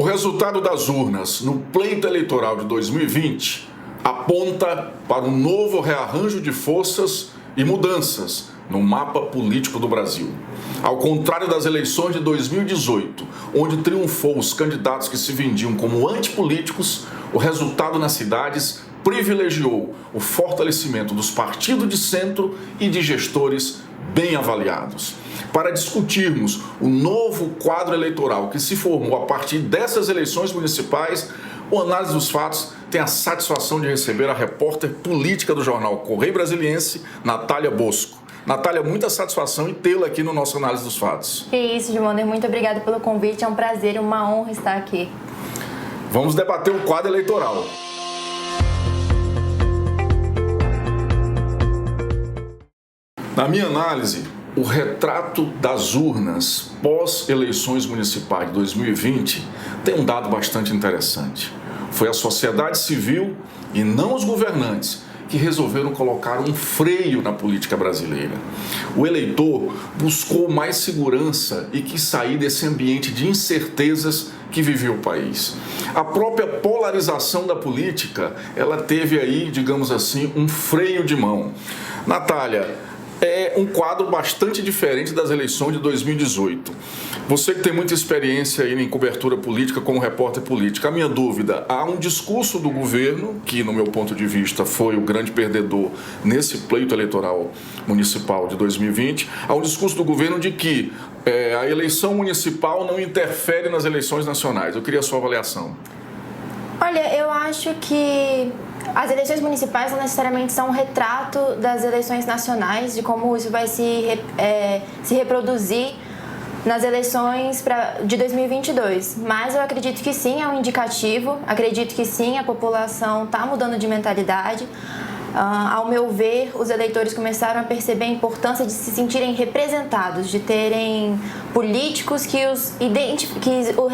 resultado das urnas no pleito eleitoral de 2020 aponta para um novo rearranjo de forças e mudanças no mapa político do Brasil. Ao contrário das eleições de 2018, onde triunfou os candidatos que se vendiam como antipolíticos, o resultado nas cidades privilegiou o fortalecimento dos partidos de centro e de gestores bem avaliados. Para discutirmos o novo quadro eleitoral que se formou a partir dessas eleições municipais, o Análise dos Fatos tem a satisfação de receber a repórter política do jornal Correio Brasiliense, Natália Bosco. Natália, muita satisfação em tê-la aqui no nosso Análise dos Fatos. Que isso, Gilmander. Muito obrigada pelo convite. É um prazer e uma honra estar aqui. Vamos debater o quadro eleitoral. Na minha análise, o retrato das urnas pós-eleições municipais de 2020 tem um dado bastante interessante. Foi a sociedade civil e não os governantes que resolveram colocar um freio na política brasileira. O eleitor buscou mais segurança e quis sair desse ambiente de incertezas que viveu o país. A própria polarização da política, ela teve aí, digamos assim, um freio de mão. Natália, é um quadro bastante diferente das eleições de 2018. Você que tem muita experiência aí em cobertura política como repórter político, a minha dúvida, há um discurso do governo, que no meu ponto de vista foi o grande perdedor nesse pleito eleitoral municipal de 2020, há um discurso do governo de que a eleição municipal não interfere nas eleições nacionais. Eu queria a sua avaliação. Olha, eu acho que as eleições municipais não necessariamente são um retrato das eleições nacionais, de como isso vai se reproduzir nas eleições de 2022. Mas eu acredito que sim, é um indicativo, acredito que sim, a população está mudando de mentalidade. Ao meu ver, os eleitores começaram a perceber a importância de se sentirem representados, de terem políticos que os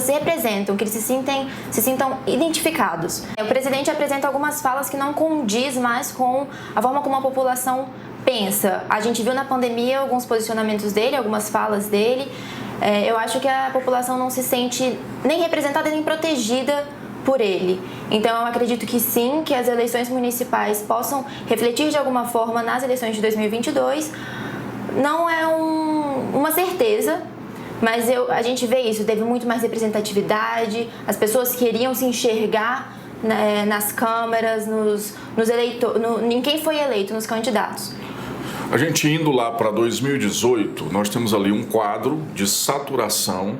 representam, que eles se sintam identificados. O presidente apresenta algumas falas que não condiz mais com a forma como a população pensa. A gente viu na pandemia alguns posicionamentos dele, algumas falas dele. Eu acho que a população não se sente nem representada nem protegida por ele. Então eu acredito que sim, que as eleições municipais possam refletir de alguma forma nas eleições de 2022. Não é uma certeza, mas a gente vê isso, teve muito mais representatividade, as pessoas queriam se enxergar nas câmaras, nos eleitores, em quem foi eleito, nos candidatos. A gente indo lá para 2018, nós temos ali um quadro de saturação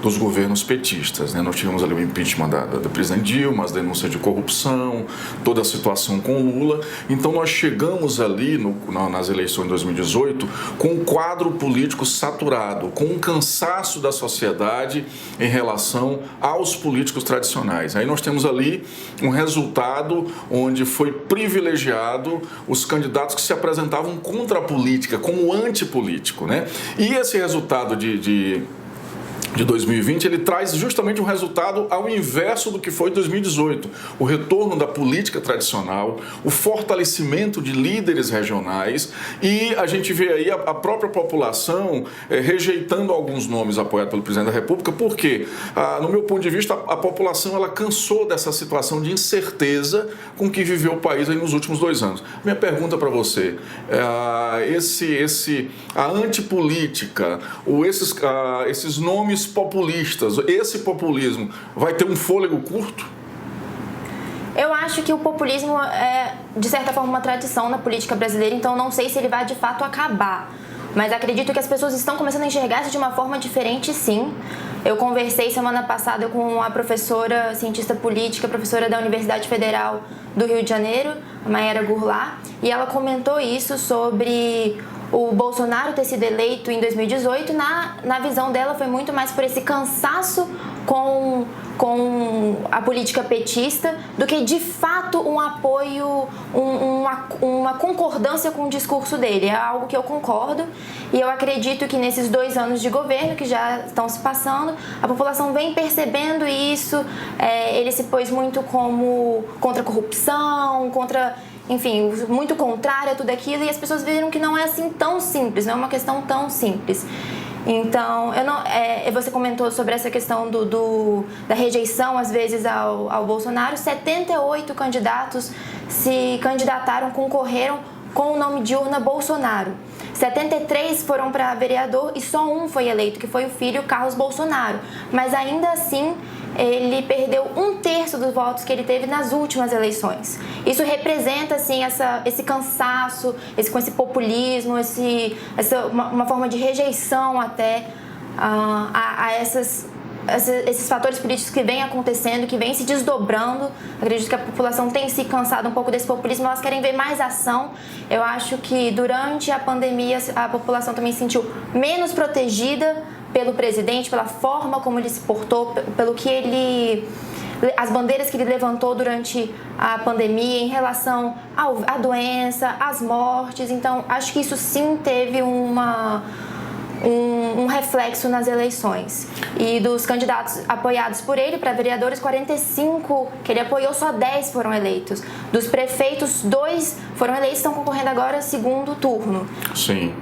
dos governos petistas, né? Nós tivemos ali o impeachment da presidente Dilma, as denúncias de corrupção, toda a situação com Lula. Então nós chegamos ali nas eleições de 2018 com um quadro político saturado, com um cansaço da sociedade em relação aos políticos tradicionais. Aí nós temos ali um resultado onde foi privilegiado os candidatos que se apresentavam contra a política, como antipolítico, né? E esse resultado de 2020, ele traz justamente um resultado ao inverso do que foi 2018. O retorno da política tradicional, o fortalecimento de líderes regionais e a gente vê aí a própria população rejeitando alguns nomes apoiados pelo presidente da República, porque, no meu ponto de vista, a população ela cansou dessa situação de incerteza com que viveu o país aí nos últimos 2 anos. Minha pergunta para você, a antipolítica, ou esses nomes populistas, esse populismo vai ter um fôlego curto? Eu acho que o populismo é, de certa forma, uma tradição na política brasileira, então não sei se ele vai de fato acabar. Mas acredito que as pessoas estão começando a enxergar isso de uma forma diferente, sim. Eu conversei semana passada com a professora, cientista política, professora da Universidade Federal do Rio de Janeiro, a Mayara Goulart, e ela comentou isso sobre o Bolsonaro ter sido eleito em 2018, na visão dela foi muito mais por esse cansaço com a política petista do que de fato um apoio, uma concordância com o discurso dele. É algo que eu concordo e eu acredito que nesses 2 anos de governo que já estão se passando, a população vem percebendo isso. Ele se pôs muito como contra a corrupção, enfim, muito contrário a tudo aquilo, e as pessoas viram que não é assim tão simples, não é uma questão tão simples. Então, você comentou sobre essa questão da rejeição, às vezes, ao Bolsonaro. 78 candidatos se candidataram, concorreram com o nome de urna Bolsonaro. 73 foram para vereador e só um foi eleito, que foi o filho Carlos Bolsonaro. Mas ainda assim, ele perdeu 1/3 dos votos que ele teve nas últimas eleições. Isso representa, assim, esse cansaço, com esse populismo, uma forma de rejeição até a esses fatores políticos que vêm acontecendo, que vêm se desdobrando. Acredito que a população tem se cansado um pouco desse populismo, elas querem ver mais ação. Eu acho que durante a pandemia a população também se sentiu menos protegida pelo presidente, pela forma como ele se portou, pelo que as bandeiras que ele levantou durante a pandemia em relação à doença, às mortes. Então, acho que isso sim teve um reflexo nas eleições. E dos candidatos apoiados por ele para vereadores, 45 que ele apoiou, só 10 foram eleitos. Dos prefeitos, 2 foram eleitos, estão concorrendo agora ao segundo turno. Sim.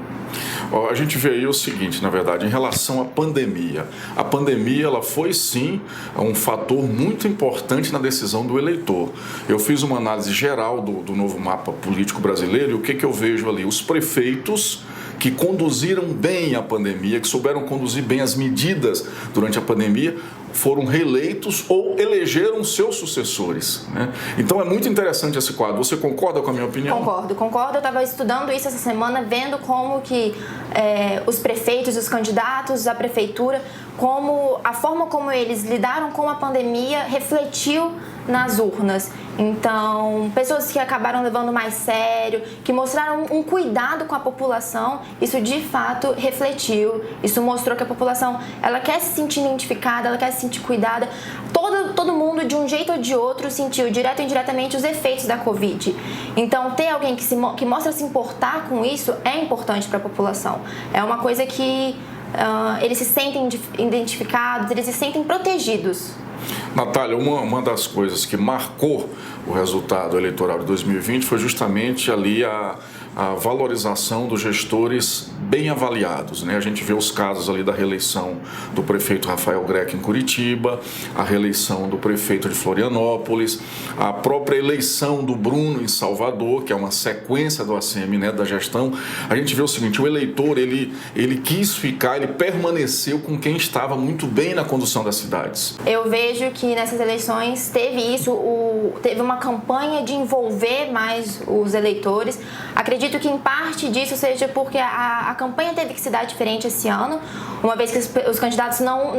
A gente vê aí o seguinte, na verdade, em relação à pandemia. A pandemia, ela foi sim um fator muito importante na decisão do eleitor. Eu fiz uma análise geral do novo mapa político brasileiro e o que eu vejo ali? Os prefeitos que conduziram bem a pandemia, que souberam conduzir bem as medidas durante a pandemia, foram reeleitos ou elegeram seus sucessores, né? Então é muito interessante esse quadro. Você concorda com a minha opinião? Concordo. Eu estava estudando isso essa semana, vendo como que os prefeitos, os candidatos à prefeitura, a forma como eles lidaram com a pandemia refletiu nas urnas. Então, pessoas que acabaram levando mais sério, que mostraram um cuidado com a população, isso de fato refletiu. Isso mostrou que a população, ela quer se sentir identificada, ela quer se sentir cuidada. Todo mundo, de um jeito ou de outro, sentiu direto ou indiretamente os efeitos da Covid. Então, ter alguém que mostra se importar com isso é importante para a população. É uma coisa que eles se sentem identificados, eles se sentem protegidos. Natália, uma das coisas que marcou o resultado eleitoral de 2020 foi justamente ali a valorização dos gestores bem avaliados, né? A gente vê os casos ali da reeleição do prefeito Rafael Greco em Curitiba, a reeleição do prefeito de Florianópolis, a própria eleição do Bruno em Salvador, que é uma sequência do ACM, né, da gestão. A gente vê o seguinte, o eleitor, ele quis ficar, ele permaneceu com quem estava muito bem na condução das cidades. Eu vejo que nessas eleições teve uma campanha de envolver mais os eleitores. Acredito que em parte disso seja porque a campanha teve que se dar diferente esse ano, uma vez que os candidatos não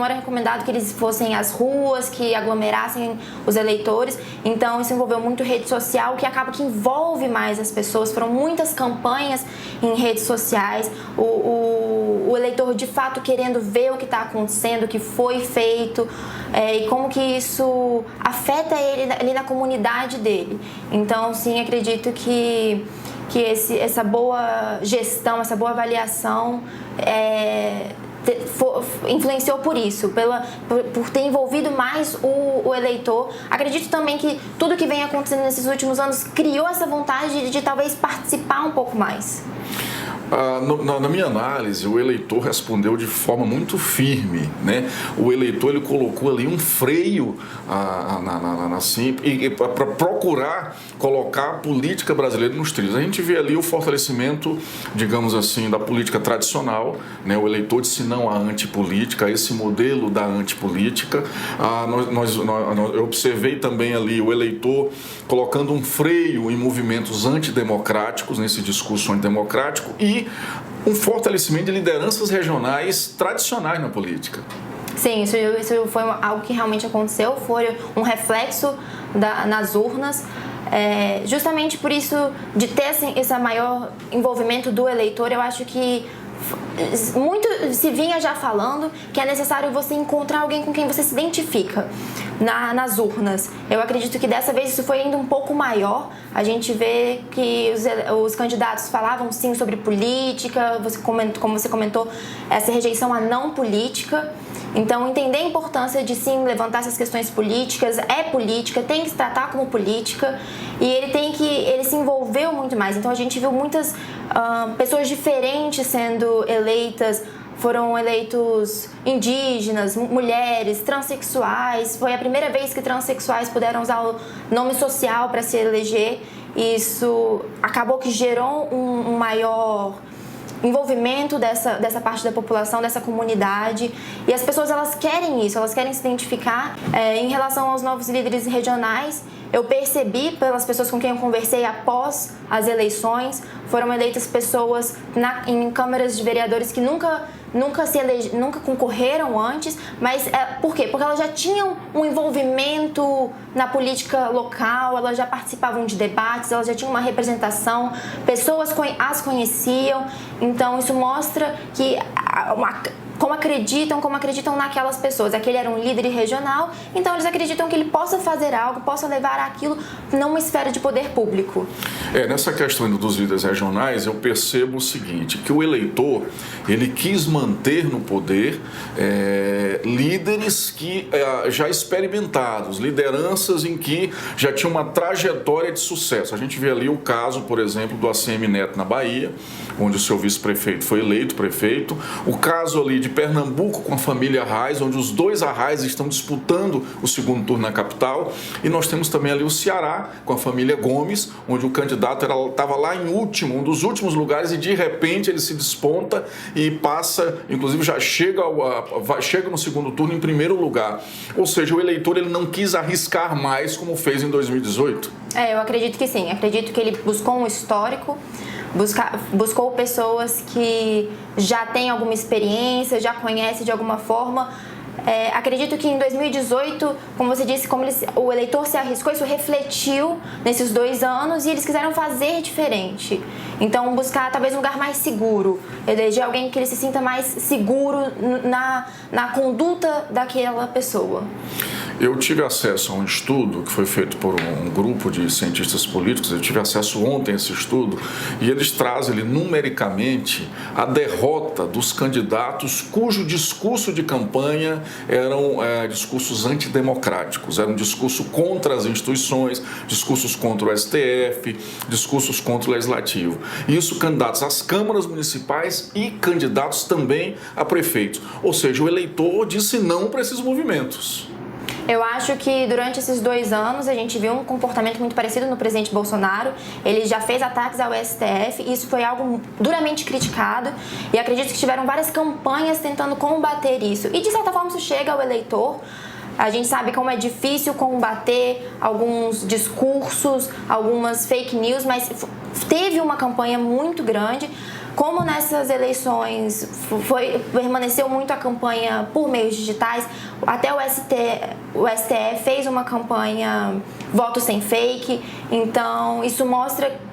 era recomendado que eles fossem às ruas, que aglomerassem os eleitores. Então isso envolveu muito rede social, que acaba que envolve mais as pessoas. Foram muitas campanhas em redes sociais, o eleitor de fato querendo ver o que está acontecendo, o que foi feito, e como que isso afeta ele ali na comunidade dele. Então, sim, acredito que essa boa gestão, essa boa avaliação influenciou por isso, por ter envolvido mais o eleitor. Acredito também que tudo que vem acontecendo nesses últimos anos criou essa vontade de talvez participar um pouco mais. Na minha análise, o eleitor respondeu de forma muito firme, né? O eleitor, ele colocou ali um freio para procurar colocar a política brasileira nos trilhos. A gente vê ali o fortalecimento, digamos assim, da política tradicional, né? O eleitor disse não à antipolítica, a esse modelo da antipolítica. Eu observei também ali o eleitor colocando um freio em movimentos antidemocráticos, nesse discurso antidemocrático, e um fortalecimento de lideranças regionais tradicionais na política. Sim, isso foi algo que realmente aconteceu, foi um reflexo nas urnas. Justamente por isso, de ter esse maior envolvimento do eleitor, eu acho que muito se vinha já falando que é necessário você encontrar alguém com quem você se identifica nas urnas. Eu acredito que dessa vez isso foi ainda um pouco maior. A gente vê que os candidatos falavam sim sobre política, como você comentou, essa rejeição à não política. Então, entender a importância de sim levantar essas questões políticas, política, tem que se tratar como política, e ele se envolveu muito mais. Então, a gente viu muitas pessoas diferentes sendo eleitas foram eleitos indígenas, mulheres, transexuais. Foi a primeira vez que transexuais puderam usar o nome social para se eleger. Isso acabou que gerou um maior envolvimento dessa parte da população, dessa comunidade, e as pessoas elas querem isso, elas querem se identificar. Em relação aos novos líderes regionais, eu percebi pelas pessoas com quem eu conversei após as eleições, foram eleitas pessoas em câmaras de vereadores que nunca concorreram antes, mas por quê? Porque elas já tinham um envolvimento na política local, elas já participavam de debates, elas já tinham uma representação, pessoas as conheciam, então isso mostra que como acreditam naquelas pessoas. Aquele era um líder regional, então eles acreditam que ele possa fazer algo, possa levar aquilo numa esfera de poder público. Nessa questão dos líderes regionais, eu percebo o seguinte, que o eleitor, ele quis manter no poder líderes que já experimentados, lideranças em que já tinham uma trajetória de sucesso. A gente vê ali o caso, por exemplo, do ACM Neto na Bahia, onde o seu vice-prefeito foi eleito prefeito, o caso ali de Pernambuco com a família Arraes, onde os dois Arraes estão disputando o segundo turno na capital, e nós temos também ali o Ceará com a família Gomes, onde o candidato estava lá em último, um dos últimos lugares, e de repente ele se desponta e passa, inclusive já chega no segundo turno em primeiro lugar. Ou seja, o eleitor ele não quis arriscar mais como fez em 2018. Eu acredito que sim, acredito que ele buscou um histórico, buscou pessoas que já têm alguma experiência, já conhecem de alguma forma. Acredito que em 2018, como você disse, o eleitor se arriscou, isso refletiu nesses 2 anos e eles quiseram fazer diferente. Então, buscar talvez um lugar mais seguro, eleger alguém que ele se sinta mais seguro na conduta daquela pessoa. Eu tive acesso a um estudo que foi feito por um grupo de cientistas políticos, eu tive acesso ontem a esse estudo, e eles trazem numericamente a derrota dos candidatos cujo discurso de campanha eram discursos antidemocráticos, era um discurso contra as instituições, discursos contra o STF, discursos contra o Legislativo. E isso candidatos às câmaras municipais e candidatos também a prefeitos. Ou seja, o eleitor disse não para esses movimentos. Eu acho que durante esses 2 anos a gente viu um comportamento muito parecido no presidente Bolsonaro. Ele já fez ataques ao STF e isso foi algo duramente criticado. E acredito que tiveram várias campanhas tentando combater isso. E de certa forma isso chega ao eleitor. A gente sabe como é difícil combater alguns discursos, algumas fake news, mas teve uma campanha muito grande. Como nessas eleições permaneceu muito a campanha por meios digitais, até o STF fez uma campanha voto sem fake, então isso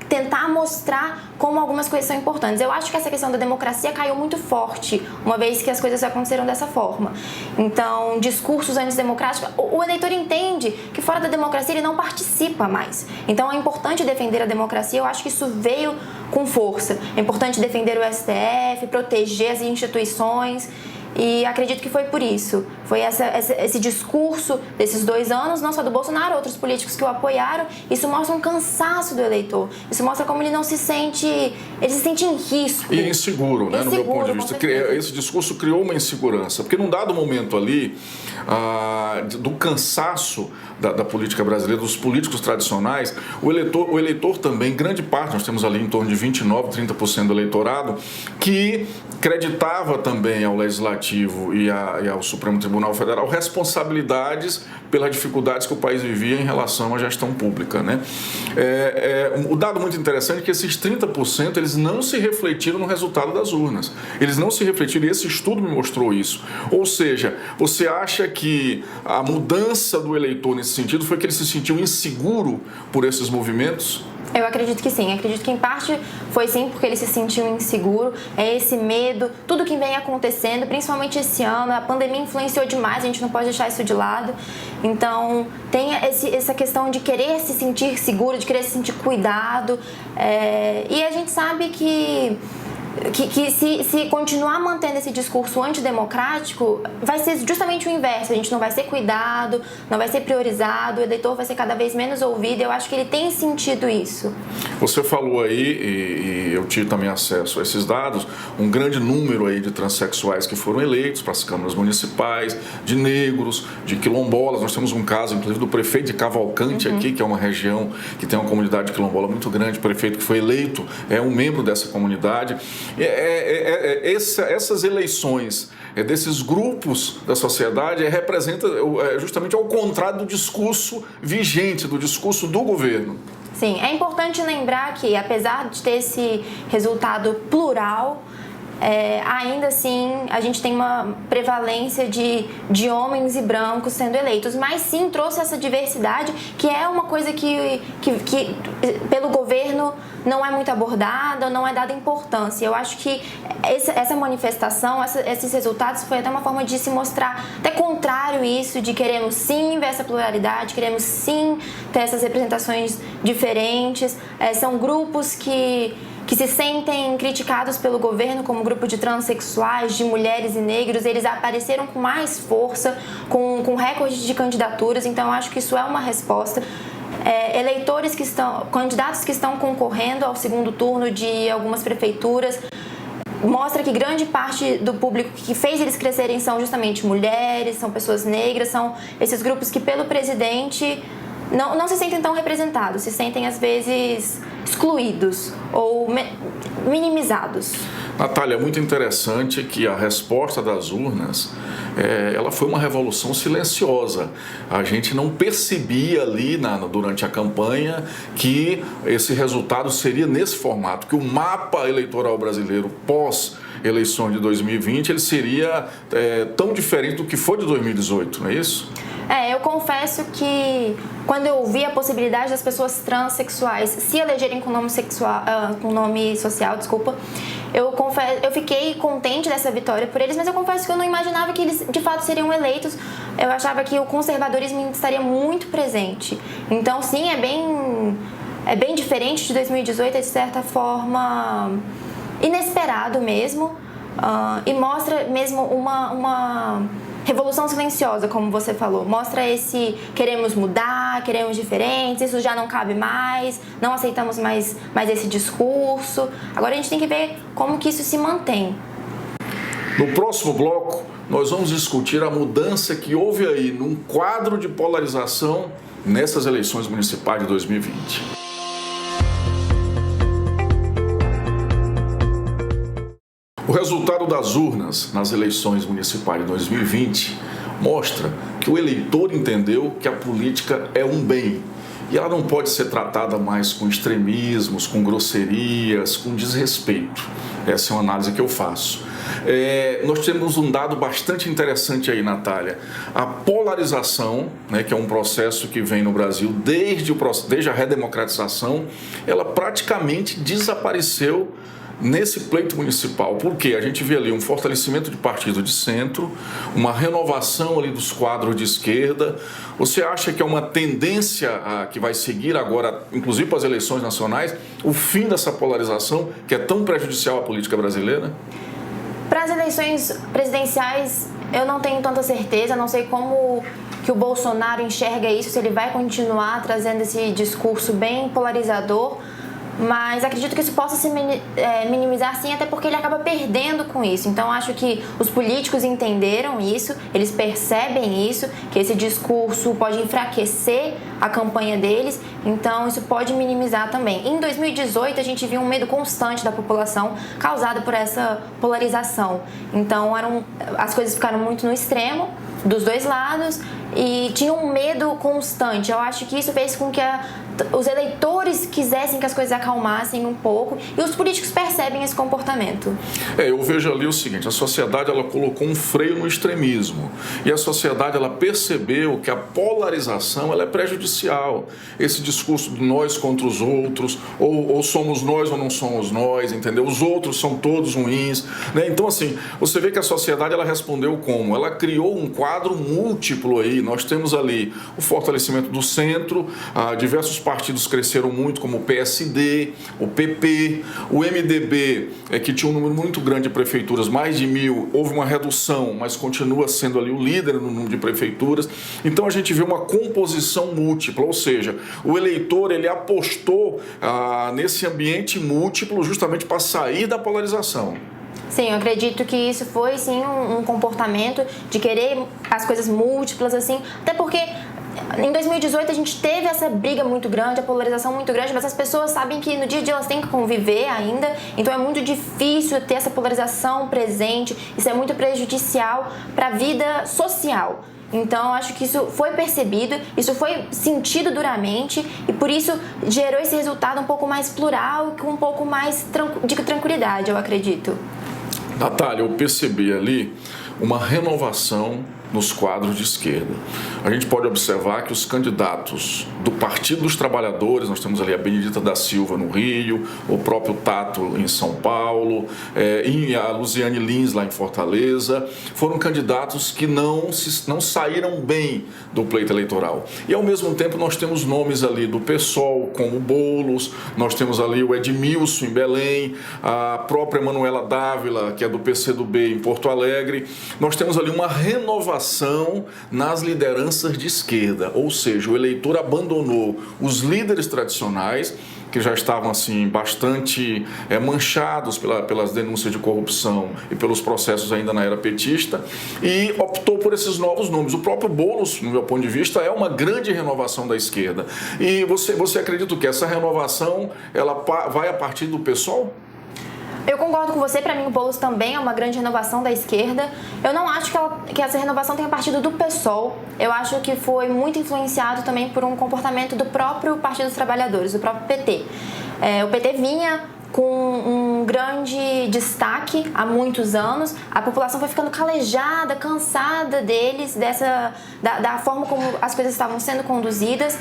tentar mostrar como algumas coisas são importantes. Eu acho que essa questão da democracia caiu muito forte, uma vez que as coisas aconteceram dessa forma. Então, discursos antidemocráticos, o eleitor entende que fora da democracia ele não participa mais. Então, é importante defender a democracia, eu acho que isso veio com força. É importante defender o STF, proteger as instituições. E acredito que foi por isso. Foi esse discurso desses 2 anos, não só do Bolsonaro, outros políticos que o apoiaram. Isso mostra um cansaço do eleitor. Isso mostra como ele se sente em risco. E inseguro, né? No meu ponto de vista. Esse discurso criou uma insegurança. Porque num dado momento ali, do cansaço da política brasileira, dos políticos tradicionais, o eleitor também, grande parte, nós temos ali em torno de 29%, 30% do eleitorado, que acreditava também ao Legislativo e ao Supremo Tribunal Federal responsabilidades pelas dificuldades que o país vivia em relação à gestão pública, né? O dado muito interessante é que esses 30% eles não se refletiram no resultado das urnas. Eles não se refletiram, e esse estudo me mostrou isso. Ou seja, você acha que a mudança do eleitor nesse sentido foi que ele se sentiu inseguro por esses movimentos? Eu acredito que sim, acredito que em parte foi sim porque ele se sentiu inseguro, esse medo, tudo que vem acontecendo, principalmente esse ano, a pandemia influenciou demais, a gente não pode deixar isso de lado, então tem essa questão de querer se sentir seguro, de querer se sentir cuidado, e a gente sabe que que se continuar mantendo esse discurso antidemocrático, vai ser justamente o inverso. A gente não vai ser cuidado, não vai ser priorizado, o eleitor vai ser cada vez menos ouvido. Eu acho que ele tem sentido isso. Você falou aí, e eu tive também acesso a esses dados, um grande número aí de transexuais que foram eleitos para as câmaras municipais, de negros, de quilombolas. Nós temos um caso, inclusive, do prefeito de Cavalcante aqui, que é uma região que tem uma comunidade quilombola muito grande. O prefeito que foi eleito é um membro dessa comunidade. Essas eleições desses grupos da sociedade representa justamente ao contrário do discurso vigente, do discurso do governo. Sim, é importante lembrar que, apesar de ter esse resultado plural, ainda assim a gente tem uma prevalência de homens e brancos sendo eleitos, mas sim trouxe essa diversidade, que é uma coisa que pelo governo não é muito abordada, não é dada importância. Eu acho que essa manifestação, esses resultados foi até uma forma de se mostrar até contrário isso, de queremos sim ver essa pluralidade, queremos sim ter essas representações diferentes. São grupos que se sentem criticados pelo governo, como grupo de transexuais, de mulheres e negros. Eles apareceram com mais força, com recorde de candidaturas, então eu acho que isso é uma resposta. Candidatos que estão concorrendo ao segundo turno de algumas prefeituras, mostra que grande parte do público que fez eles crescerem são justamente mulheres, são pessoas negras, são esses grupos que pelo presidente não se sentem tão representados, se sentem às vezes excluídos ou minimizados. Natália, é muito interessante que a resposta das urnas, ela foi uma revolução silenciosa. A gente não percebia ali durante a campanha que esse resultado seria nesse formato, que o mapa eleitoral brasileiro pós-eleição de 2020 ele seria tão diferente do que foi de 2018, não é isso? Eu confesso que quando eu vi a possibilidade das pessoas transexuais se elegerem com nome social, eu fiquei contente dessa vitória por eles, mas eu confesso que eu não imaginava que eles de fato seriam eleitos. Eu achava que o conservadorismo estaria muito presente. Então, sim, é bem diferente de 2018, é de certa forma inesperado mesmo, e mostra mesmo uma revolução silenciosa, como você falou. Mostra esse queremos mudar, queremos diferentes, isso já não cabe mais, não aceitamos mais esse discurso. Agora a gente tem que ver como que isso se mantém. No próximo bloco, nós vamos discutir a mudança que houve aí num quadro de polarização nessas eleições municipais de 2020. O resultado das urnas nas eleições municipais de 2020 mostra que o eleitor entendeu que a política é um bem e ela não pode ser tratada mais com extremismos, com grosserias, com desrespeito. Essa é uma análise que eu faço. Nós temos um dado bastante interessante aí, Natália. A polarização, que é um processo que vem no Brasil desde a redemocratização, ela praticamente desapareceu nesse pleito municipal. Por quê? A gente vê ali um fortalecimento de partido de centro, uma renovação ali dos quadros de esquerda. Você acha que é uma tendência que vai seguir agora, inclusive para as eleições nacionais, o fim dessa polarização que é tão prejudicial à política brasileira? Para as eleições presidenciais, eu não tenho tanta certeza, não sei como que o Bolsonaro enxerga isso, se ele vai continuar trazendo esse discurso bem polarizador, mas acredito que isso possa se minimizar sim, até porque ele acaba perdendo com isso. Então acho que os políticos entenderam isso, eles percebem isso, que esse discurso pode enfraquecer a campanha deles, então isso pode minimizar também. Em 2018 a gente viu um medo constante da população causado por essa polarização. Então as coisas ficaram muito no extremo dos dois lados e tinha um medo constante. Eu acho que isso fez com que os eleitores quisessem que as coisas acalmassem um pouco e os políticos percebem esse comportamento. Eu vejo ali o seguinte, a sociedade ela colocou um freio no extremismo e a sociedade ela percebeu que a polarização ela é prejudicial. Esse discurso de nós contra os outros, ou somos nós ou não somos nós, entendeu? Os outros são todos ruins, né? Então assim, você vê que a sociedade ela respondeu como? Ela criou um quadro múltiplo aí. Nós temos ali o fortalecimento do centro, diversos partidos cresceram muito, como o PSD, o PP, o MDB, que tinha um número muito grande de prefeituras, mais de 1.000, houve uma redução, mas continua sendo ali o líder no número de prefeituras. Então a gente vê uma composição múltipla, ou seja, o eleitor ele apostou nesse ambiente múltiplo justamente para sair da polarização. Sim, eu acredito que isso foi, sim, um comportamento de querer as coisas múltiplas, assim, até porque em 2018 a gente teve essa briga muito grande, a polarização muito grande, mas as pessoas sabem que no dia a dia elas têm que conviver ainda, então é muito difícil ter essa polarização presente, isso é muito prejudicial para a vida social. Então, acho que isso foi percebido, isso foi sentido duramente e por isso gerou esse resultado um pouco mais plural, com um pouco mais de tranquilidade, eu acredito. Natália, eu percebi ali uma renovação nos quadros de esquerda. A gente pode observar que os candidatos do Partido dos Trabalhadores, nós temos ali a Benedita da Silva no Rio, o próprio Tato em São Paulo, e a Luziane Lins lá em Fortaleza, foram candidatos que não saíram bem do pleito eleitoral. E ao mesmo tempo nós temos nomes ali do PSOL, como o Boulos, nós temos ali o Edmilson em Belém, a própria Manuela Dávila, que é do PCdoB em Porto Alegre. Nós temos ali uma renovação nas lideranças de esquerda, ou seja, o eleitor abandonou os líderes tradicionais, que já estavam assim bastante manchados pelas denúncias de corrupção e pelos processos ainda na era petista, e optou por esses novos nomes. O próprio Boulos, no meu ponto de vista, é uma grande renovação da esquerda. E você acredita que essa renovação ela vai a partir do PSOL? Eu concordo com você, para mim o Boulos também é uma grande renovação da esquerda. Eu não acho que essa renovação tenha partido do PSOL. Eu acho que foi muito influenciado também por um comportamento do próprio Partido dos Trabalhadores, do próprio PT. O PT vinha com um grande destaque há muitos anos, a população foi ficando calejada, cansada deles, da forma como as coisas estavam sendo conduzidas.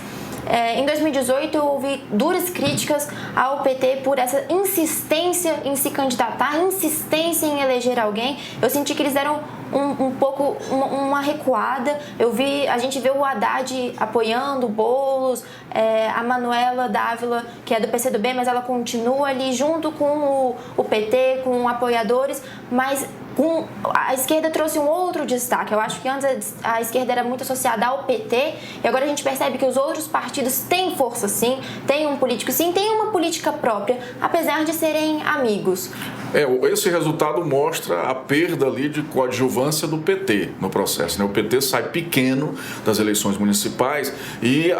Em 2018 houve duras críticas ao PT por essa insistência em se candidatar, insistência em eleger alguém. Eu senti que eles deram um pouco uma recuada. A gente vê o Haddad apoiando o Boulos, a Manuela Dávila, que é do PCdoB, mas ela continua ali junto com o PT, com apoiadores, mas a esquerda trouxe um outro destaque. Eu acho que antes a esquerda era muito associada ao PT e agora a gente percebe que os outros partidos têm força sim, têm um político sim, têm uma política própria, apesar de serem amigos. Esse resultado mostra a perda ali de coadjuvância do PT no processo, né? O PT sai pequeno das eleições municipais e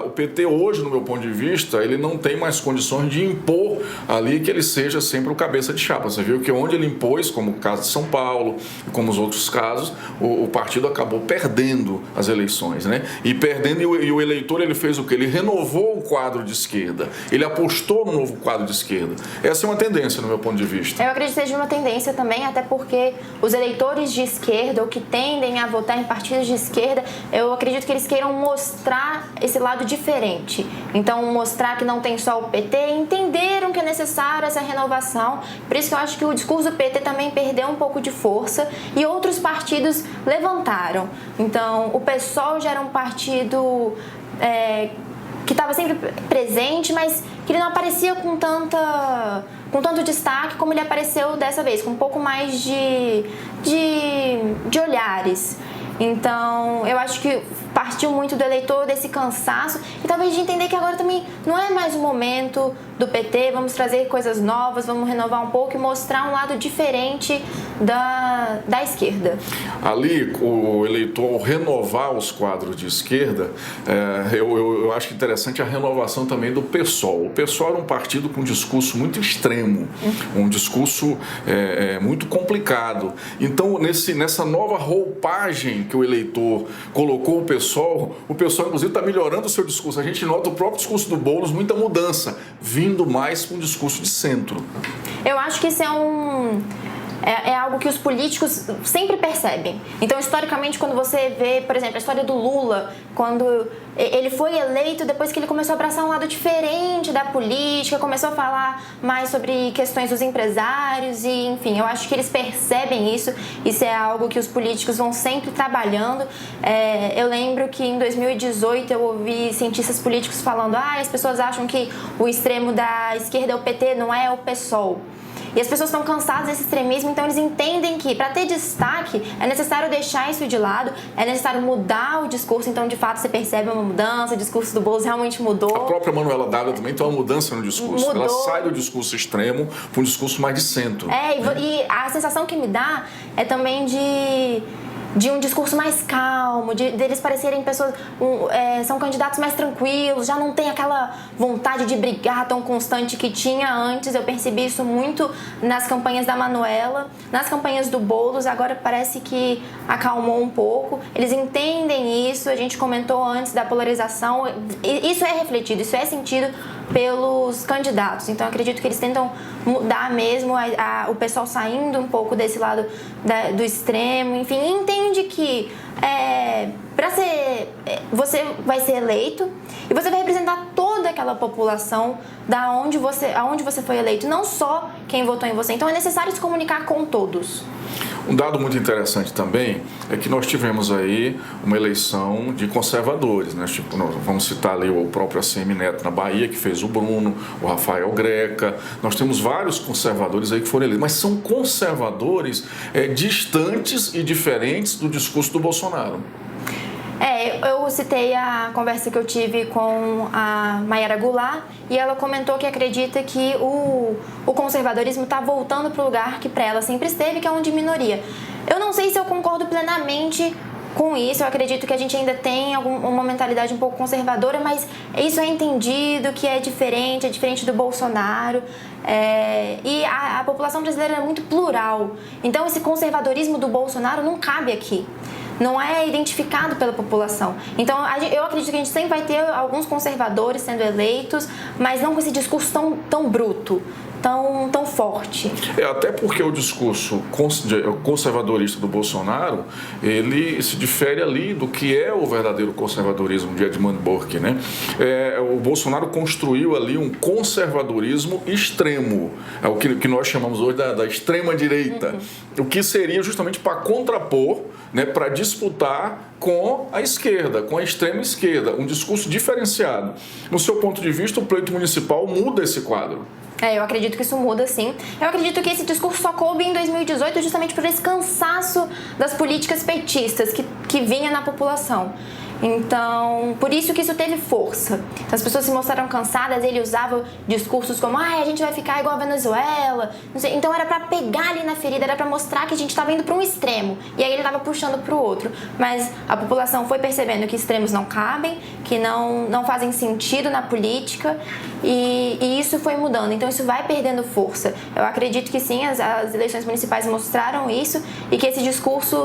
o PT hoje, no meu ponto de vista, ele não tem mais condições de impor ali que ele seja sempre o cabeça de chapa. Você viu que onde ele impôs, como o caso de São Paulo e como os outros casos, o partido acabou perdendo as eleições, né? E perdendo, e o eleitor ele fez o quê? Ele renovou o quadro de esquerda, ele apostou no novo quadro de esquerda. Essa é uma tendência, no meu ponto de vista. Eu acredito que seja uma tendência também, até porque os eleitores de esquerda, ou que tendem a votar em partidos de esquerda, eu acredito que eles queiram mostrar esse lado diferente. Então, mostrar que não tem só o PT, entenderam que é necessária essa renovação. Por isso que eu acho que o discurso do PT também perdeu um pouco de força e outros partidos levantaram. Então, o PSOL já era um partido que estava sempre presente, mas que ele não aparecia com tanto destaque como ele apareceu dessa vez, com um pouco mais de olhares. Então, eu acho que partiu muito do eleitor desse cansaço e talvez de entender que agora também não é mais o momento do PT, vamos trazer coisas novas, vamos renovar um pouco e mostrar um lado diferente da esquerda. Ali, o eleitor, ao renovar os quadros de esquerda, eu acho interessante a renovação também do PSOL. O PSOL era um partido com um discurso muito extremo, um discurso muito complicado. Então, nessa nova roupagem que o eleitor colocou o PSOL, inclusive está melhorando o seu discurso. A gente nota o próprio discurso do Boulos, muita mudança, vindo mais para um discurso de centro. Eu acho que isso é é algo que os políticos sempre percebem. Então, historicamente, quando você vê, por exemplo, a história do Lula, quando ele foi eleito depois que ele começou a abraçar um lado diferente da política, começou a falar mais sobre questões dos empresários e, enfim, eu acho que eles percebem isso. Isso é algo que os políticos vão sempre trabalhando. Eu lembro que em 2018 eu ouvi cientistas políticos falando: as pessoas acham que o extremo da esquerda é o PT, não é o PSOL. E as pessoas estão cansadas desse extremismo, então eles entendem que para ter destaque é necessário deixar isso de lado, é necessário mudar o discurso. Então, de fato, você percebe uma mudança, o discurso do Boulos realmente mudou. A própria Manuela Dávila também tem uma mudança no discurso. Mudou. Ela sai do discurso extremo para um discurso mais de centro. E a sensação que me dá é também de um discurso mais calmo, deles parecerem pessoas, são candidatos mais tranquilos, já não tem aquela vontade de brigar tão constante que tinha antes. Eu percebi isso muito nas campanhas da Manuela, nas campanhas do Boulos, agora parece que acalmou um pouco. Eles entendem isso, a gente comentou antes da polarização, isso é refletido, isso é sentido pelos candidatos. Então, eu acredito que eles tentam mudar mesmo o pessoal saindo um pouco desse lado do extremo, enfim, entende que você vai ser eleito e você vai representar toda aquela população aonde você foi eleito, não só quem votou em você. Então, é necessário se comunicar com todos. Um dado muito interessante também é que nós tivemos aí uma eleição de conservadores, né? Tipo, nós vamos citar ali o próprio ACM Neto na Bahia, que fez o Bruno, o Rafael Greca. Nós temos vários conservadores aí que foram eleitos, mas são conservadores distantes e diferentes do discurso do Bolsonaro. Eu citei a conversa que eu tive com a Mayara Goulart e ela comentou que acredita que o conservadorismo está voltando para o lugar que para ela sempre esteve, que é um de minoria. Eu não sei se eu concordo plenamente com isso, eu acredito que a gente ainda tem uma mentalidade um pouco conservadora, mas isso é entendido, que é diferente do Bolsonaro. E a população brasileira é muito plural, então esse conservadorismo do Bolsonaro não cabe aqui. Não é identificado pela população. Então, eu acredito que a gente sempre vai ter alguns conservadores sendo eleitos, mas não com esse discurso tão bruto, tão forte. Até porque o discurso conservadorista do Bolsonaro, ele se difere ali do que é o verdadeiro conservadorismo de Edmund Burke, né? O Bolsonaro construiu ali um conservadorismo extremo, é o que nós chamamos hoje da extrema direita, o que seria justamente para contrapor, né, para disputar com a esquerda, com a extrema esquerda, um discurso diferenciado. No seu ponto de vista, o pleito municipal muda esse quadro. Eu acredito que isso muda, sim. Eu acredito que esse discurso só coube em 2018 justamente por esse cansaço das políticas petistas que vinha na população. Então, por isso que isso teve força. As pessoas se mostraram cansadas, ele usava discursos como a gente vai ficar igual a Venezuela, não sei. Então era pra pegar ali na ferida, era pra mostrar que a gente estava indo para um extremo, e aí ele estava puxando para o outro. Mas a população foi percebendo que extremos não cabem, que não fazem sentido na política, e isso foi mudando. Então isso vai perdendo força. Eu acredito que sim, as eleições municipais mostraram isso, e que esse discurso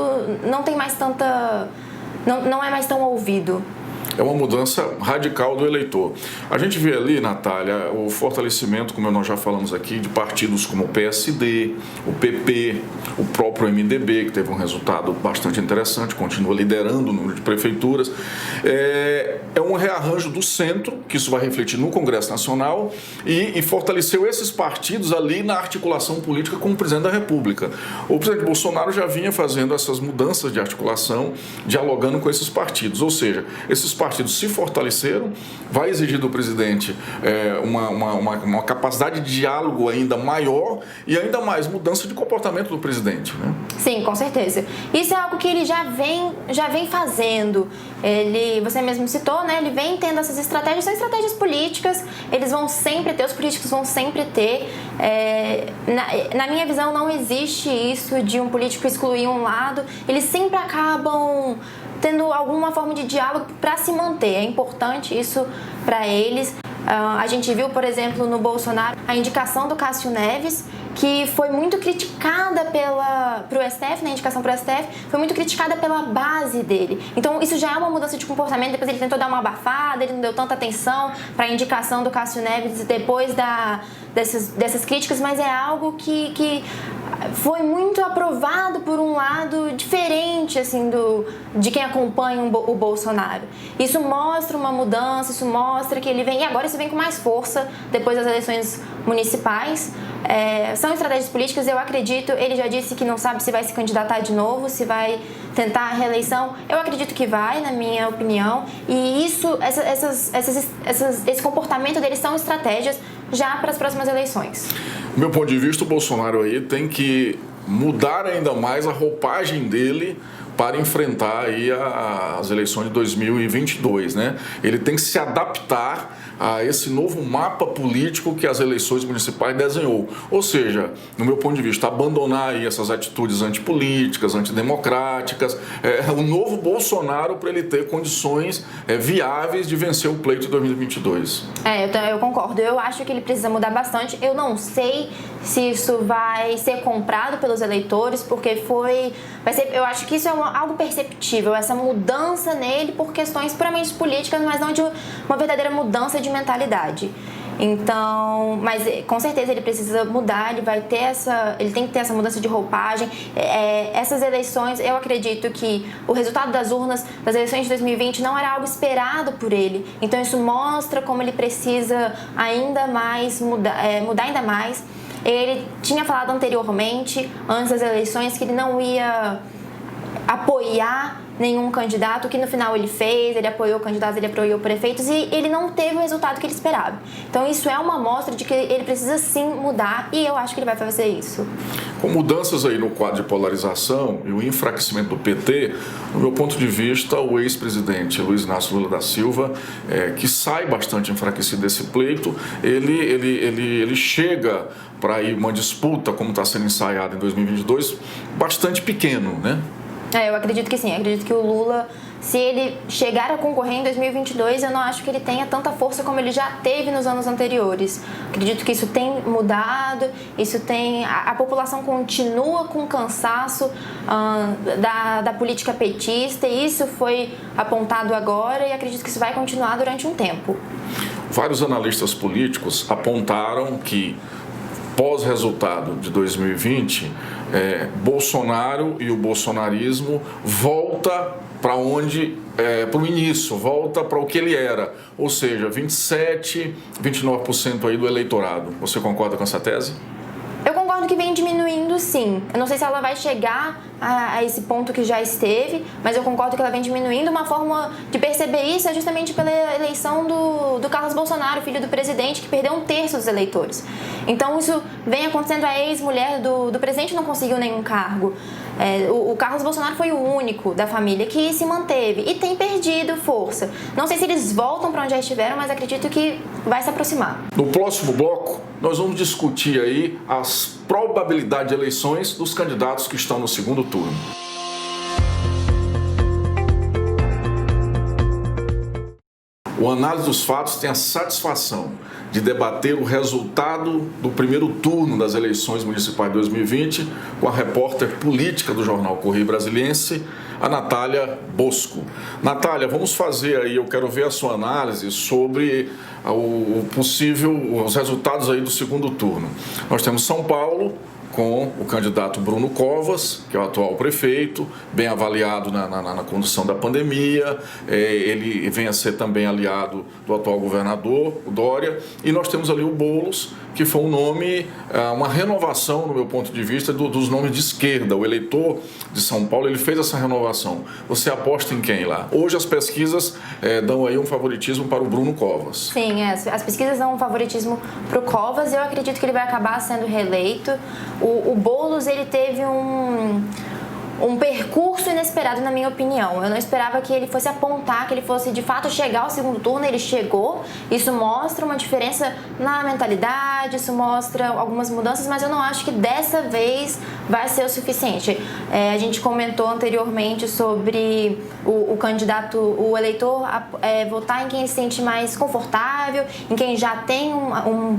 não tem mais tanta... Não é mais tão ouvido. É uma mudança radical do eleitor. A gente vê ali, Natália, o fortalecimento, como nós já falamos aqui, de partidos como o PSD, o PP, o próprio MDB, que teve um resultado bastante interessante, continua liderando o número de prefeituras. É um rearranjo do centro, que isso vai refletir no Congresso Nacional, e fortaleceu esses partidos ali na articulação política com o presidente da República. O presidente Bolsonaro já vinha fazendo essas mudanças de articulação, dialogando com esses partidos, ou seja, esses partidos se fortaleceram, vai exigir do presidente uma capacidade de diálogo ainda maior e ainda mais mudança de comportamento do presidente, né? Sim, com certeza. Isso é algo que ele já vem fazendo. Você mesmo citou, né? Ele vem tendo essas estratégias, são estratégias políticas, eles vão sempre ter, os políticos vão sempre ter. Na minha visão, não existe isso de um político excluir um lado, eles sempre acabam tendo alguma forma de diálogo para se manter. É importante isso para eles. A gente viu, por exemplo, no Bolsonaro, a indicação do Cássio Neves, que foi muito criticada pro STF, né? A indicação pro STF foi muito criticada pela base dele. Então, isso já é uma mudança de comportamento. Depois ele tentou dar uma abafada, ele não deu tanta atenção para a indicação do Cássio Neves depois dessas críticas, mas é algo que foi muito aprovado por um lado diferente assim de quem acompanha o Bolsonaro. Isso mostra uma mudança, isso mostra que ele vem, e agora isso vem com mais força depois das eleições municipais. São estratégias políticas, eu acredito, ele já disse que não sabe se vai se candidatar de novo, se vai tentar a reeleição. Eu acredito que vai, na minha opinião, e esse comportamento deles são estratégias já para as próximas eleições. Do meu ponto de vista, o Bolsonaro aí tem que mudar ainda mais a roupagem dele para enfrentar aí as eleições de 2022, né? Ele tem que se adaptar a esse novo mapa político que as eleições municipais desenhou. Ou seja, no meu ponto de vista, abandonar aí essas atitudes antipolíticas, antidemocráticas, o novo Bolsonaro para ele ter condições viáveis de vencer o pleito de 2022. Eu concordo. Eu acho que ele precisa mudar bastante. Eu não sei se isso vai ser comprado pelos eleitores, porque eu acho que isso é algo perceptível, essa mudança nele por questões puramente políticas, mas não de uma verdadeira mudança de mentalidade. Então, mas com certeza ele precisa mudar, ele tem que ter essa mudança de roupagem. Essas eleições, eu acredito que o resultado das urnas das eleições de 2020 não era algo esperado por ele. Então isso mostra como ele precisa ainda mais mudar ainda mais. Ele tinha falado anteriormente, antes das eleições, que ele não ia apoiar nenhum candidato, que no final ele fez, ele apoiou candidatos, ele apoiou prefeitos, e ele não teve o resultado que ele esperava. Então isso é uma amostra de que ele precisa sim mudar, e eu acho que ele vai fazer isso. Com mudanças aí no quadro de polarização e o enfraquecimento do PT, no meu ponto de vista, o ex-presidente Luiz Inácio Lula da Silva, que sai bastante enfraquecido desse pleito, ele chega para ir uma disputa, como está sendo ensaiada em 2022, bastante pequeno, né? Eu acredito que sim, acredito que o Lula, se ele chegar a concorrer em 2022, eu não acho que ele tenha tanta força como ele já teve nos anos anteriores. Acredito que isso tem mudado, a população continua com cansaço da política petista, e isso foi apontado agora, e acredito que isso vai continuar durante um tempo. Vários analistas políticos apontaram que, pós-resultado de 2020, Bolsonaro e o bolsonarismo volta para para o início, volta para o que ele era, ou seja, 27%, 29% aí do eleitorado. Você concorda com essa tese? Eu concordo que vem diminuindo, sim. Eu não sei se ela vai chegar a esse ponto que já esteve, mas eu concordo que ela vem diminuindo. Uma forma de perceber isso é justamente pela eleição do Carlos Bolsonaro, filho do presidente, que perdeu 1/3 dos eleitores. Então isso vem acontecendo. A ex-mulher do presidente não conseguiu nenhum cargo. O Carlos Bolsonaro foi o único da família que se manteve e tem perdido força. Não sei se eles voltam para onde já estiveram, mas acredito que vai se aproximar. No próximo bloco, nós vamos discutir aí as probabilidades de eleições dos candidatos que estão no segundo turno. O Análise dos Fatos tem a satisfação de debater o resultado do primeiro turno das eleições municipais de 2020 com a repórter política do jornal Correio Brasiliense, a Natália Bosco. Natália, vamos fazer aí, eu quero ver a sua análise sobre os resultados aí do segundo turno. Nós temos São Paulo com o candidato Bruno Covas, que é o atual prefeito, bem avaliado na condução da pandemia. Ele vem a ser também aliado do atual governador, o Dória. E nós temos ali o Boulos, que foi um nome, uma renovação, no meu ponto de vista, dos nomes de esquerda. O eleitor de São Paulo, ele fez essa renovação. Você aposta em quem lá? Hoje as pesquisas dão aí um favoritismo para o Bruno Covas. Sim, as pesquisas dão um favoritismo para o Covas. Eu acredito que ele vai acabar sendo reeleito. O Boulos, ele teve um percurso inesperado, na minha opinião. Eu não esperava que ele fosse apontar, que ele fosse de fato chegar ao segundo turno. Ele chegou. Isso mostra uma diferença na mentalidade, isso mostra algumas mudanças, mas eu não acho que dessa vez vai ser o suficiente. A gente comentou anteriormente sobre o candidato, o eleitor votar em quem se sente mais confortável, em quem já tem um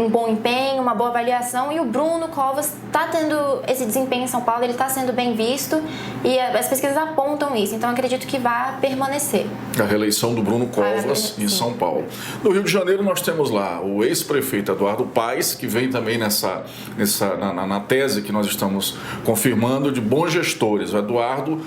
bom empenho, uma boa avaliação, e o Bruno Covas tá tendo esse desempenho em São Paulo, ele está sendo bem visto e as pesquisas apontam isso, então acredito que vai permanecer. A reeleição do Bruno Covas em São Paulo. No Rio de Janeiro nós temos lá o ex-prefeito Eduardo Paes, que vem também na tese que nós estamos confirmando de bons gestores. O Eduardo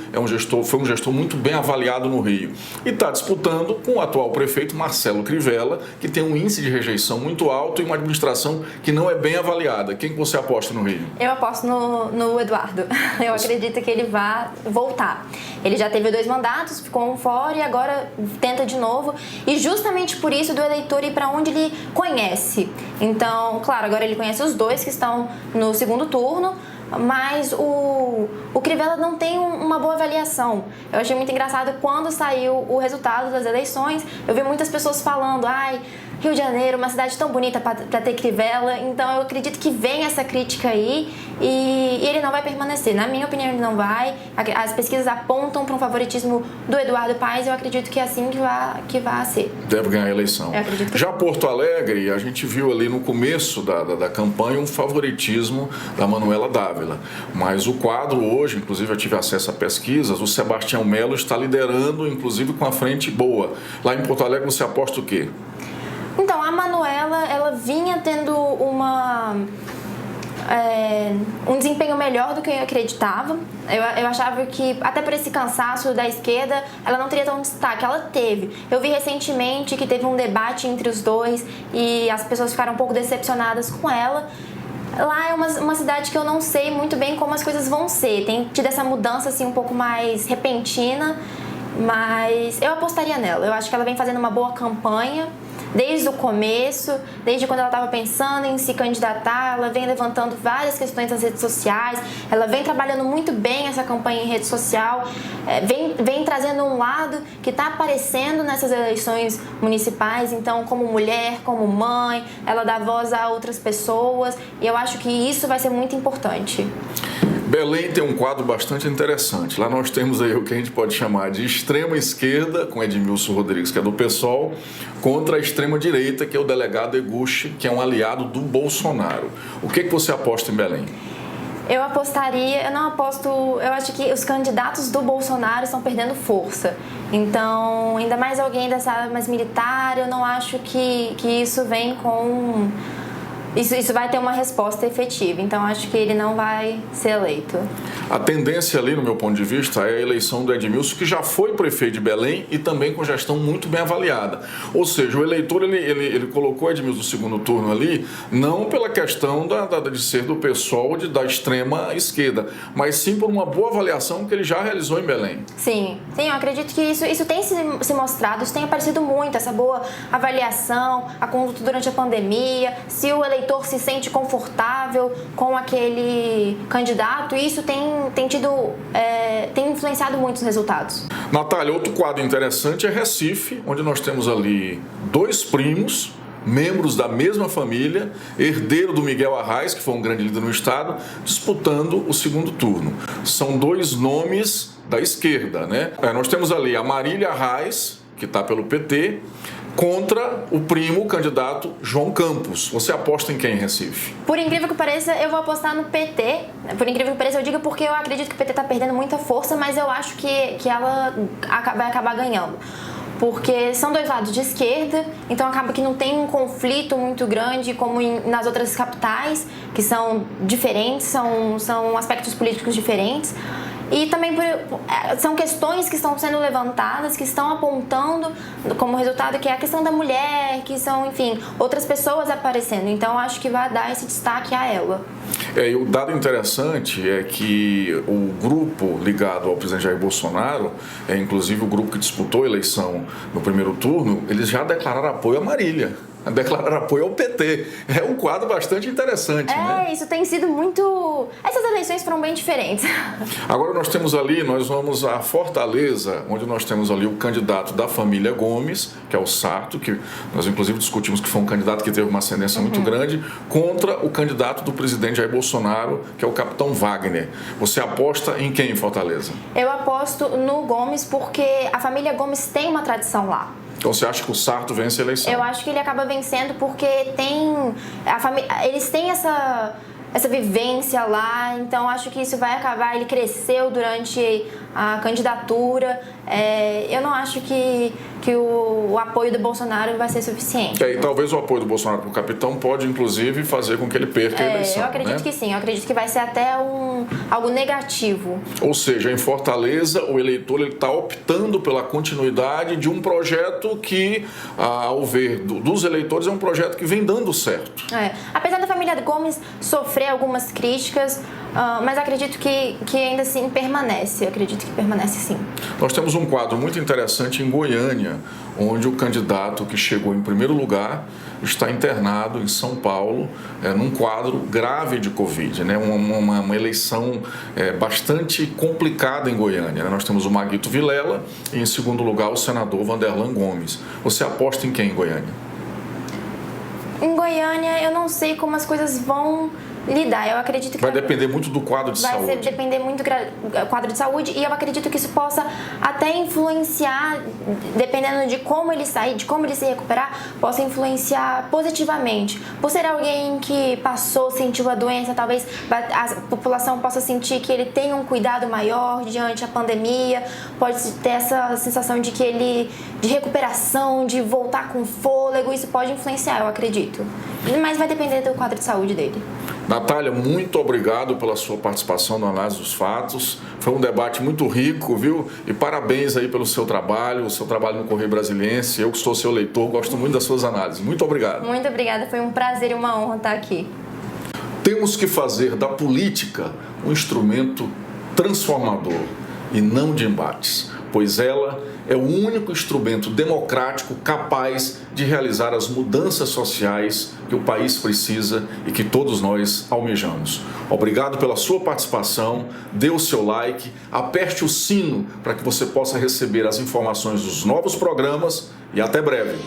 foi um gestor muito bem avaliado no Rio e está disputando com o atual prefeito Marcelo Crivella, que tem um índice de rejeição muito alto e uma administração que não é bem avaliada. Quem que você aposta no Rio? Eu aposto no Eduardo. Eu acredito que ele vai voltar. Ele já teve 2 mandatos, ficou um fora e agora tenta de novo. E justamente por isso do eleitor ir para onde ele conhece. Então, claro, agora ele conhece os 2 que estão no segundo turno, mas o Crivella não tem uma boa avaliação. Eu achei muito engraçado quando saiu o resultado das eleições. Eu vi muitas pessoas falando, Rio de Janeiro, uma cidade tão bonita para ter Crivella. Então eu acredito que vem essa crítica aí e ele não vai permanecer. Na minha opinião, ele não vai. As pesquisas apontam para um favoritismo do Eduardo Paes e eu acredito que é assim que vai ser. Deve ganhar a eleição. Eu acredito que... Já Porto Alegre, a gente viu ali no começo da campanha um favoritismo da Manuela Dávila. Mas o quadro hoje, inclusive eu tive acesso a pesquisas, o Sebastião Melo está liderando, inclusive com a frente boa. Lá em Porto Alegre você aposta o quê? Então, a Manuela, ela vinha tendo um desempenho melhor do que eu acreditava. Eu achava que, até por esse cansaço da esquerda, ela não teria tão destaque. Ela teve. Eu vi recentemente que teve um debate entre os dois e as pessoas ficaram um pouco decepcionadas com ela. Lá é uma cidade que eu não sei muito bem como as coisas vão ser. Tem tido essa mudança assim, um pouco mais repentina, mas eu apostaria nela. Eu acho que ela vem fazendo uma boa campanha desde o começo, desde quando ela estava pensando em se candidatar. Ela vem levantando várias questões nas redes sociais, ela vem trabalhando muito bem essa campanha em rede social, vem trazendo um lado que está aparecendo nessas eleições municipais. Então, como mulher, como mãe, ela dá voz a outras pessoas e eu acho que isso vai ser muito importante. Belém tem um quadro bastante interessante. Lá nós temos aí o que a gente pode chamar de extrema esquerda, com Edmilson Rodrigues, que é do PSOL, contra a extrema direita, que é o delegado Eguchi, que é um aliado do Bolsonaro. O que você aposta em Belém? Eu acho que os candidatos do Bolsonaro estão perdendo força. Então, ainda mais alguém dessa área mais militar, eu não acho que isso vem com... Isso vai ter uma resposta efetiva, então acho que ele não vai ser eleito. A tendência ali, no meu ponto de vista, é a eleição do Edmilson, que já foi prefeito de Belém e também com gestão muito bem avaliada. Ou seja, o eleitor ele colocou o Edmilson no segundo turno ali, não pela questão de ser do PSOL da extrema esquerda, mas sim por uma boa avaliação que ele já realizou em Belém. Sim, eu acredito que isso tem se mostrado, isso tem aparecido muito, essa boa avaliação, a conduta durante a pandemia, se o eleitor se sente confortável com aquele candidato, e isso tem influenciado muito os resultados. Natália, outro quadro interessante é Recife, onde nós temos ali 2 primos, membros da mesma família, herdeiro do Miguel Arraes, que foi um grande líder no estado, disputando o segundo turno. São 2 nomes da esquerda, né? Nós temos ali a Marília Arraes, que está pelo PT, contra o primo candidato João Campos. Você aposta em quem em Recife? Por incrível que pareça, eu vou apostar no PT. Por incrível que pareça, eu digo porque eu acredito que o PT está perdendo muita força, mas eu acho que ela vai acabar ganhando. Porque são 2 lados de esquerda, então acaba que não tem um conflito muito grande como nas outras capitais, que são diferentes, são aspectos políticos diferentes. E também são questões que estão sendo levantadas, que estão apontando como resultado que é a questão da mulher, que são, enfim, outras pessoas aparecendo. Então, acho que vai dar esse destaque a ela. E o dado interessante é que o grupo ligado ao presidente Jair Bolsonaro, inclusive o grupo que disputou a eleição no primeiro turno, eles já declararam apoio a Marília. Declarar apoio ao PT. É um quadro bastante interessante, né? Isso tem sido muito... Essas eleições foram bem diferentes. Agora nós vamos a Fortaleza, onde nós temos ali o candidato da família Gomes, que é o Sarto, que nós inclusive discutimos que foi um candidato que teve uma ascendência muito grande, contra o candidato do presidente Jair Bolsonaro, que é o capitão Wagner. Você aposta em quem em Fortaleza? Eu aposto no Gomes porque a família Gomes tem uma tradição lá. Então você acha que o Sarto vence a eleição? Eu acho que ele acaba vencendo porque eles têm essa vivência lá, então acho que isso vai acabar. Ele cresceu durante a candidatura. Eu não acho que o apoio do Bolsonaro vai ser suficiente. E talvez o apoio do Bolsonaro para o capitão pode, inclusive, fazer com que ele perca a eleição. Eu acredito que sim, eu acredito que vai ser até algo negativo. Ou seja, em Fortaleza, o eleitor está optando pela continuidade de um projeto que, ao ver dos eleitores, é um projeto que vem dando certo. Apesar da família Gomes sofrer algumas críticas, mas acredito que ainda assim permanece. Eu acredito que permanece sim. Nós temos um quadro muito interessante em Goiânia, onde o candidato que chegou em primeiro lugar está internado em São Paulo, num quadro grave de Covid, né? Uma eleição bastante complicada em Goiânia, né? Nós temos o Maguito Vilela e, em segundo lugar, o senador Vanderlan Gomes. Você aposta em quem em Goiânia? Em Goiânia, eu não sei como as coisas vão lidar. Eu acredito que vai depender muito do quadro de saúde. Vai depender muito do quadro de saúde, e eu acredito que isso possa até influenciar, dependendo de como ele sair, de como ele se recuperar, possa influenciar positivamente. Por ser alguém que sentiu a doença, talvez a população possa sentir que ele tem um cuidado maior diante da pandemia, pode ter essa sensação de recuperação, de voltar com fôlego. Isso pode influenciar, eu acredito. Mas vai depender do quadro de saúde dele. Natália, muito obrigado pela sua participação no Análise dos Fatos. Foi um debate muito rico, viu? E parabéns aí pelo seu trabalho no Correio Brasiliense. Eu que sou seu leitor, gosto muito das suas análises. Muito obrigado. Muito obrigada, foi um prazer e uma honra estar aqui. Temos que fazer da política um instrumento transformador e não de embates, pois ela é o único instrumento democrático capaz de realizar as mudanças sociais que o país precisa e que todos nós almejamos. Obrigado pela sua participação, dê o seu like, aperte o sino para que você possa receber as informações dos novos programas e até breve.